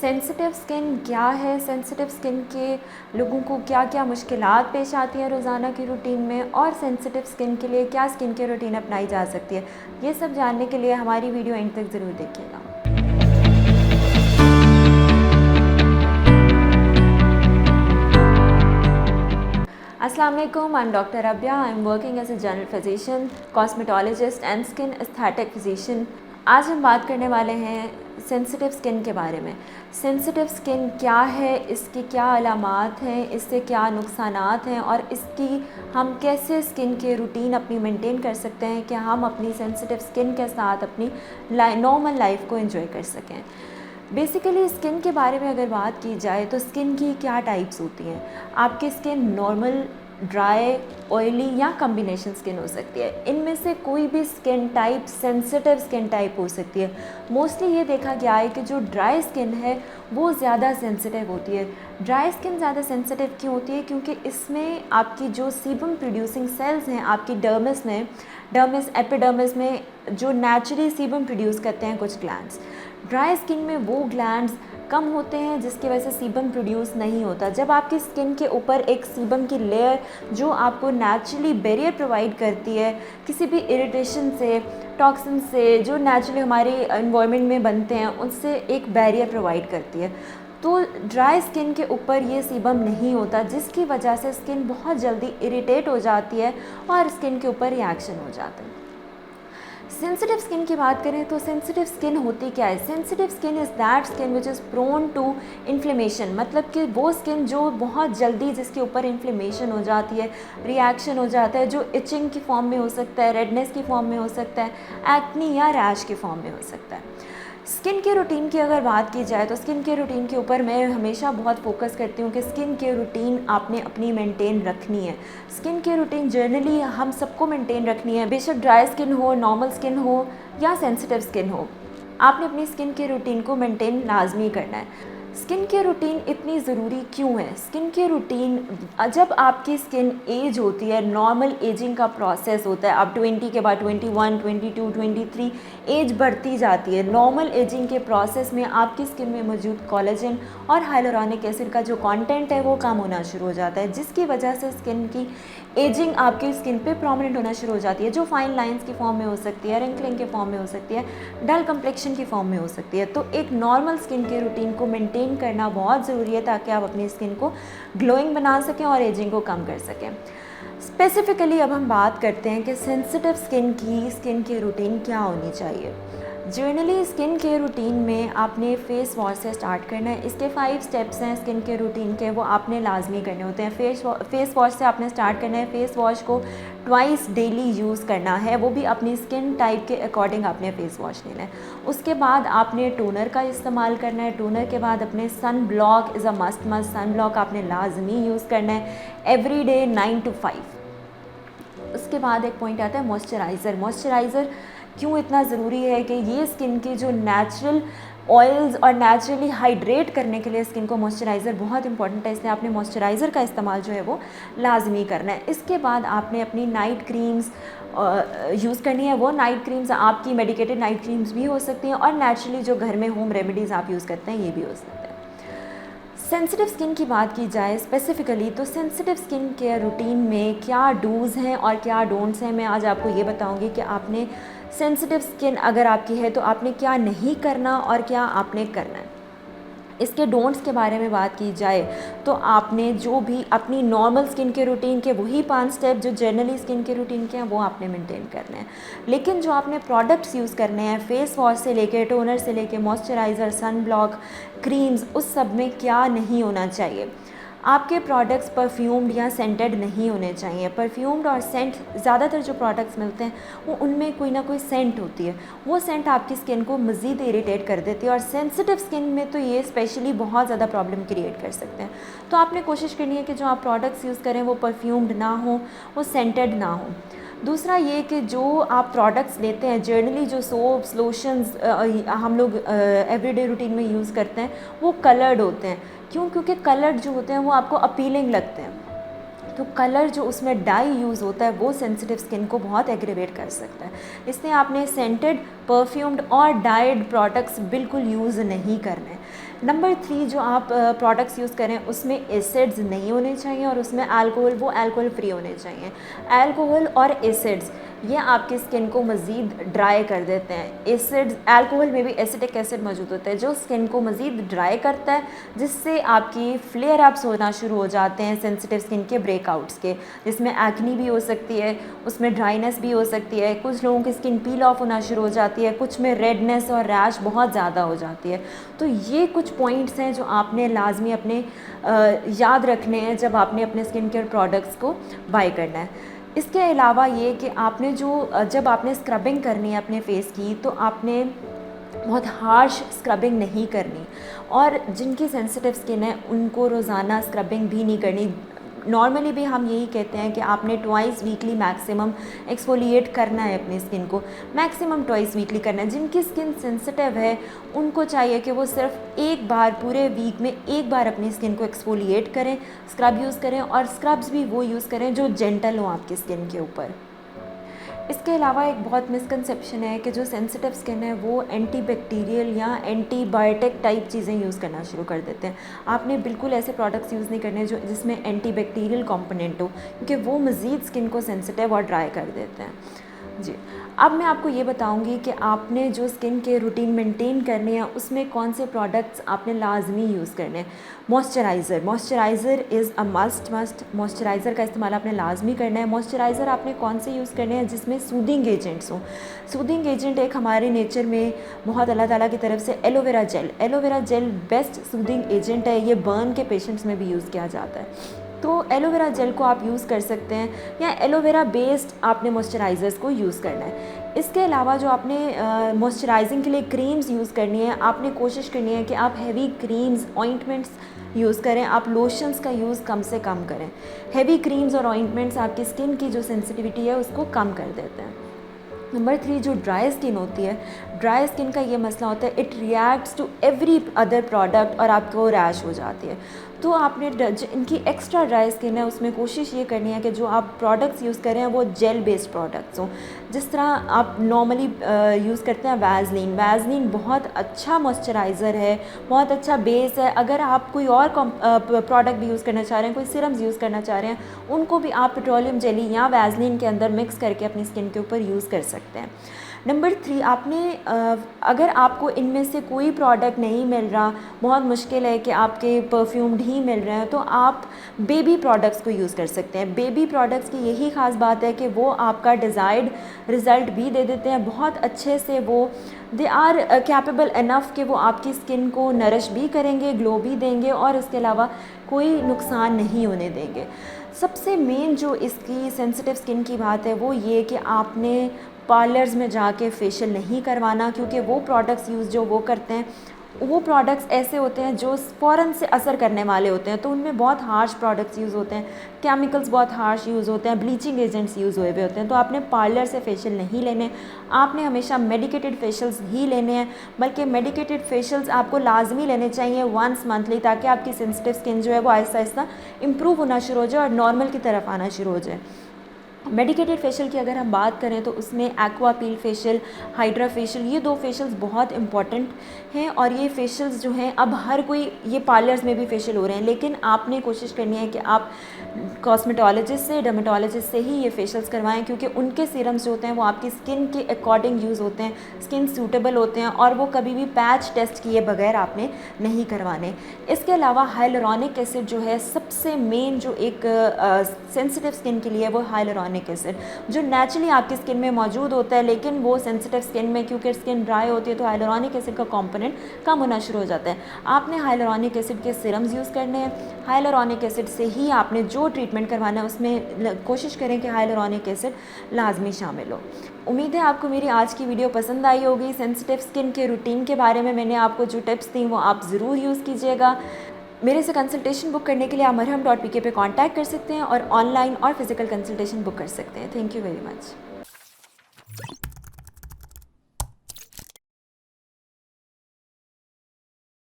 Sensitive skin क्या है, sensitive skin के लोगों को क्या क्या मुश्किलात पेश आती हैं रोज़ाना की रूटीन में, और सेंसिटिव स्किन के लिए क्या स्किन केयर रूटीन अपनाई जा सकती है, ये सब जानने के लिए हमारी वीडियो एंड तक ज़रूर देखिएगा। अस्सलाम वालेकुम, I am doctor Rabia. I am working as a general physician, cosmetologist and skin aesthetic physician. आज हम बात करने वाले हैं सेंसिटिव स्किन के बारे में। सेंसिटिव स्किन क्या है, इसकी क्या अलामात हैं, इससे क्या नुकसानात हैं, और इसकी हम कैसे स्किन के रूटीन अपनी मेंटेन कर सकते हैं कि हम अपनी सेंसिटिव स्किन के साथ अपनी नॉर्मल लाइफ को एंजॉय कर सकें। बेसिकली स्किन के बारे में अगर बात की जाए तो स्किन की क्या टाइप्स होती हैं। आपकी स्किन नॉर्मल, ड्राई, ऑयली या कम्बिनेशन स्किन हो सकती है। इनमें से कोई भी skin type sensitive skin type हो सकती है। मोस्टली ये देखा गया है कि जो ड्राई स्किन है वो ज़्यादा सेंसिटिव होती है। ड्राई स्किन ज़्यादा सेंसिटिव क्यों होती है? क्योंकि इसमें आपकी जो सीबम प्रोड्यूसिंग सेल्स हैं आपकी डर्मिस में, डर्मिस एपिडर्मिस में, जो नेचुरली सीबम प्रोड्यूस करते हैं कुछ ग्लैंड्स, ड्राई स्किन में वो ग्लैंड्स कम होते हैं जिसकी वजह से सीबम प्रोड्यूस नहीं होता। जब आपकी स्किन के ऊपर एक सीबम की लेयर जो आपको नेचुरली बैरियर प्रोवाइड करती है किसी भी इरिटेशन से, टॉक्सिन से, जो नेचुरली हमारे एनवायरनमेंट में बनते हैं उनसे एक बैरियर प्रोवाइड करती है, तो ड्राई स्किन के ऊपर ये सीबम नहीं होता, जिसकी वजह से स्किन बहुत जल्दी इरिटेट हो जाती है और स्किन के ऊपर रिएक्शन हो जाता है। सेंसिटिव स्किन की बात करें तो सेंसिटिव स्किन होती क्या है? Sensitive skin is that skin which is prone to inflammation, मतलब कि वो स्किन जो बहुत जल्दी जिसके ऊपर इन्फ्लेमेशन हो जाती है, रिएक्शन हो जाता है, जो इचिंग की फॉर्म में हो सकता है, रेडनेस की फॉर्म में हो सकता है, एक्नी या रैश की फॉर्म में हो सकता है। स्किन के रूटीन की अगर बात की जाए तो स्किन के रूटीन के ऊपर मैं हमेशा बहुत फोकस करती हूँ कि स्किन के रूटीन आपने अपनी मेंटेन रखनी है। स्किन के रूटीन जर्नली हम सबको मेंटेन रखनी है, बेशक ड्राई स्किन हो, नॉर्मल स्किन हो या सेंसिटिव स्किन हो, आपने अपनी स्किन के रूटीन को मेंटेन लाजमी करना है। स्किन के रूटीन इतनी ज़रूरी क्यों है? स्किन के रूटीन, जब आपकी स्किन एज होती है, नॉर्मल एजिंग का प्रोसेस होता है, अब 20 के बाद 21, 22, 23 एज बढ़ती जाती है। नॉर्मल एजिंग के प्रोसेस में आपकी स्किन में मौजूद कोलेजन और हाइलुरोनिक एसिड का जो कंटेंट है वो कम होना शुरू हो जाता है, जिसकी वजह से स्किन की एजिंग आपकी स्किन पे प्रोमिनेंट होना शुरू हो जाती है, जो फाइन लाइंस की फॉर्म में हो सकती है, रिंकलिंग के फॉर्म में हो सकती है, डल कंप्लेक्शन की फॉर्म में हो सकती है। तो एक नॉर्मल स्किन के रूटीन को मेंटेन करना बहुत ज़रूरी है ताकि आप अपनी स्किन को ग्लोइंग बना सकें और एजिंग को कम कर सकें। स्पेसिफ़िकली अब हम बात करते हैं कि सेंसिटिव स्किन की रूटीन क्या होनी चाहिए। जनरली स्किन के रूटीन में आपने फेस वॉश से स्टार्ट करना है। इसके 5 स्टेप्स हैं स्किन के रूटीन के, वो आपने लाजमी करने होते हैं। फेस वॉश से आपने स्टार्ट करना है। फेस वॉश को ट्वाइस डेली यूज़ करना है, वो भी अपनी स्किन टाइप के अकॉर्डिंग आपने फेस वॉश लेना है। उसके बाद आपने टोनर का इस्तेमाल करना है। टोनर के बाद अपने sun block is a must sun block आपने लाजमी यूज़ करना है एवरी डे 9 to 5। उसके बाद एक पॉइंट आता है मॉइस्चराइज़र। मॉइस्चराइज़र क्यों इतना ज़रूरी है कि ये स्किन के जो नेचुरल ऑयल्स और नेचुरली हाइड्रेट करने के लिए स्किन को मॉइस्चराइज़र बहुत इंपॉर्टेंट है, इसलिए आपने मॉइस्चराइज़र का इस्तेमाल जो है वो लाजमी करना है। इसके बाद आपने अपनी नाइट क्रीम्स यूज़ करनी है। वो नाइट क्रीम्स आपकी मेडिकेटेड नाइट क्रीम्स भी हो सकती हैं और नेचुरली जो घर में होम रेमेडीज़ आप यूज़ करते हैं ये भी हो सकते हैं। सेंसिटिव स्किन की बात की जाए स्पेसिफ़िकली तो सेंसिटिव स्किन केयर रूटीन में क्या डूज़ हैं और क्या डोंट्स हैं, मैं आज आपको ये बताऊंगी कि आपने सेंसिटिव स्किन अगर आपकी है तो आपने क्या नहीं करना और क्या आपने करना है। इसके डोंट्स के बारे में बात की जाए तो आपने जो भी अपनी नॉर्मल स्किन के रूटीन के वही 5 स्टेप जो जनरली स्किन के रूटीन के हैं वो आपने मेंटेन करने हैं। लेकिन जो आपने प्रोडक्ट्स यूज़ करने हैं, फेस वॉश से लेके टोनर से लेके मॉइस्चराइज़र, सन ब्लॉक, क्रीम्स, उस सब में क्या नहीं होना चाहिए। आपके प्रोडक्ट्स परफ्यूम्ड या सेंटेड नहीं होने चाहिए। परफ्यूम्ड और सेंट, ज़्यादातर जो प्रोडक्ट्स मिलते हैं वो उनमें कोई ना कोई सेंट होती है, वो सेंट आपकी स्किन को मज़ीद इरिटेट कर देती है और सेंसिटिव स्किन में तो ये स्पेशली बहुत ज़्यादा प्रॉब्लम क्रिएट कर सकते हैं। तो आपने कोशिश करनी है कि जो आप प्रोडक्ट्स यूज़ करें वो परफ्यूम्ड ना हो, वो सेंटेड ना हो। दूसरा ये कि जो आप प्रोडक्ट्स लेते हैं, जनरली जो सोप्स, लोशंस हम लोग एवरीडे रूटीन में यूज़ करते हैं वो कलर्ड होते हैं। क्यों? क्योंकि कलर्ड जो होते हैं वो आपको अपीलिंग लगते हैं। तो कलर जो उसमें डाई यूज़ होता है वो सेंसिटिव स्किन को बहुत एग्रेवेट कर सकता है। इसलिए आपने सेंटेड, परफ्यूम्ड और डाइड प्रोडक्ट्स बिल्कुल यूज़ नहीं करने। नंबर 3 जो आप प्रोडक्ट्स यूज़ करें उसमें एसिड्स नहीं होने चाहिए और उसमें अल्कोहल वो अल्कोहल फ्री होने चाहिए। अल्कोहल और एसिड्स ये आपकी स्किन को मज़ीद ड्राई कर देते हैं। एसिड्स अल्कोहल में भी एसिटिक एसिड मौजूद होता है जो स्किन को मज़ीद ड्राई करता है, जिससे आपकी फ्लेयर अप्स होना शुरू हो जाते हैं सेंसिटिव स्किन के ब्रेकआउट्स के, जिसमें एक्नी भी हो सकती है, उसमें ड्राइनेस भी हो सकती है, कुछ लोगों की स्किन पील ऑफ होना शुरू हो जाती है, कुछ में रेडनेस और रैश बहुत ज़्यादा हो जाती है। तो ये कुछ पॉइंट्स हैं जो आपने लाजमी अपने याद रखने हैं जब आपने अपने स्किन केयर प्रोडक्ट्स को बाय करना है। इसके अलावा ये कि आपने जब आपने स्क्रबिंग करनी है अपने फेस की, तो आपने बहुत हार्श स्क्रबिंग नहीं करनी, और जिनकी सेंसिटिव स्किन है उनको रोज़ाना स्क्रबिंग भी नहीं करनी। नॉर्मली भी हम यही कहते हैं कि आपने ट्वाइस वीकली मैक्सिमम एक्सफोलिएट करना है अपनी स्किन को, मैक्सिमम ट्वाइस वीकली करना है। जिनकी स्किन सेंसिटिव है उनको चाहिए कि वो सिर्फ एक बार पूरे वीक में एक बार अपनी स्किन को एक्सफोलिएट करें, स्क्रब यूज़ करें, और स्क्रब्स भी वो यूज़ करें जो जेंटल हो आपकी स्किन के ऊपर। इसके अलावा एक बहुत मिसकंसेप्शन है कि जो सेंसिटिव स्किन है वो एंटीबैक्टीरियल या एंटीबायोटिक टाइप चीज़ें यूज़ करना शुरू कर देते हैं। आपने बिल्कुल ऐसे प्रोडक्ट्स यूज़ नहीं करने जो जिसमें एंटीबैक्टीरियल कंपोनेंट हो, क्योंकि वो मज़ीद स्किन को सेंसिटिव और ड्राई कर देते हैं। जी, अब मैं आपको ये बताऊंगी कि आपने जो स्किन के रूटीन मेंटेन करने हैं उसमें कौन से प्रोडक्ट्स आपने लाजमी यूज़ करने हैं। Moisturiser is a must moisturiser का इस्तेमाल आपने लाजमी करना है। मॉइस्चराइज़र आपने कौन से यूज़ करने हैं जिसमें सूदिंग एजेंट्स हों। सूदिंग एजेंट एक हमारे नेचर में बहुत अल्लाह ताला की तरफ से aloe vera gel best soothing agent है। ये बर्न के पेशेंट्स में भी यूज़ किया जाता है, तो एलोवेरा जेल को आप यूज़ कर सकते हैं, या एलोवेरा बेस्ड आपने मॉइस्चराइज़र्स को यूज़ करना है। इसके अलावा जो आपने मॉइस्चराइजिंग के लिए क्रीम्स यूज़ करनी है, आपने कोशिश करनी है कि आप हैवी क्रीम्स ऑइंटमेंट्स यूज़ करें, आप लोशंस का यूज़ कम से कम करें। हैवी क्रीम्स और ऑइंटमेंट्स आपकी स्किन की जो सेंसिटिविटी है उसको कम कर देते हैं। नंबर 3 जो ड्राई स्किन होती है, ड्राई स्किन का ये मसला होता है it reacts to every other product और आपको रैश हो जाती है। तो आपने इनकी एक्स्ट्रा ड्राई स्किन है उसमें कोशिश ये करनी है कि जो आप प्रोडक्ट्स यूज़ करें वो जेल बेस्ड प्रोडक्ट्स हों। जिस तरह आप नॉर्मली यूज़ करते हैं वैज़लीन बहुत अच्छा मॉइस्चराइज़र है, बहुत अच्छा बेस है। अगर आप कोई और प्रोडक्ट भी यूज़ करना चाह रहे हैं, कोई सिरम्स यूज़ करना चाह रहे हैं, उनको भी आप पेट्रोलियम जेली या वैज़लीन के अंदर मिक्स करके अपनी स्किन के ऊपर यूज़ कर सकते हैं। नंबर 3 आपने अगर आपको इनमें से कोई प्रोडक्ट नहीं मिल रहा, बहुत मुश्किल है कि आपके परफ्यूम्ड ही मिल रहे हैं, तो आप बेबी प्रोडक्ट्स को यूज़ कर सकते हैं। बेबी प्रोडक्ट्स की यही ख़ास बात है कि वो आपका डिज़ायर्ड रिज़ल्ट भी दे देते हैं बहुत अच्छे से। वो दे आर कैपेबल इनफ कि वो आपकी स्किन को नरिश भी करेंगे, ग्लो भी देंगे, और इसके अलावा कोई नुकसान नहीं होने देंगे। सबसे मेन जो इसकी सेंसिटिव स्किन की बात है वो ये कि आपने पार्लर्स में जाके फेशियल नहीं करवाना, क्योंकि वो प्रोडक्ट्स यूज़ जो वो करते हैं वो प्रोडक्ट्स ऐसे होते हैं जो फ़ौरन से असर करने वाले होते हैं, तो उनमें बहुत हार्श प्रोडक्ट्स यूज़ होते हैं, केमिकल्स बहुत हार्श यूज़ होते हैं, ब्लीचिंग एजेंट्स यूज़ हुए होते हैं। तो आपने पार्लर से फेशियल नहीं लेने, आपने हमेशा मेडिकेटेड फेशियल्स ही लेने हैं, बल्कि मेडिकेटेड फेशियल्स आपको लाजमी लेने चाहिए वंस मंथली, ताकि आपकी सेंसिटिव स्किन जो है वो आहिस्ता आहिस्ता इम्प्रूव होना शुरू हो जाए और नॉर्मल की तरफ आना शुरू हो जाए। मेडिकेटेड फेशियल की अगर हम बात करें तो उसमें एक्वा पील फेशियल, हाइड्रा फेशियल, ये 2 फेशियल्स बहुत इंपॉर्टेंट हैं। और ये फेशियल्स जो हैं अब हर कोई ये पार्लर्स में भी फेशियल हो रहे हैं, लेकिन आपने कोशिश करनी है कि आप कॉस्मेटोलॉजिस्ट से, डर्मेटोलॉजिस्ट से ही ये फेशियल्स करवाएं, क्योंकि उनके सीरम्स जो होते हैं वो आपकी स्किन के अकॉर्डिंग यूज़ होते हैं, स्किन सूटेबल होते हैं, और वो कभी भी पैच टेस्ट किए बगैर आपने नहीं करवाने। इसके अलावा हाइलुरोनिक एसिड जो है सबसे मेन जो एक सेंसिटिव स्किन के लिए, वो हाइलुरोनिक एसिड जो नेचुरली आपकी स्किन में मौजूद होता है, लेकिन वो सेंसिटिव स्किन में क्योंकि स्किन ड्राई होती है तो हाइलुरोनिक एसिड का कंपोनेंट कम होना शुरू हो जाता है। आपने हाइलुरोनिक एसिड के सिरम्स यूज़ करने हैं। हाइलुरोनिक एसिड से ही आपने जो ट्रीटमेंट करवाना है उसमें कोशिश करें कि हाइलुरोनिक एसिड लाजमी शामिल हो। उम्मीद है आपको मेरी आज की वीडियो पसंद आई होगी। सेंसिटिव स्किन के रूटीन के बारे में मैंने आपको जो टिप्स दी वो आप ज़रूर यूज़ कीजिएगा। मेरे से कंसल्टेशन बुक करने के लिए आप marham.pk पे कांटेक्ट कर सकते हैं और ऑनलाइन और फिज़िकल कंसल्टेशन बुक कर सकते हैं। Thank you very much.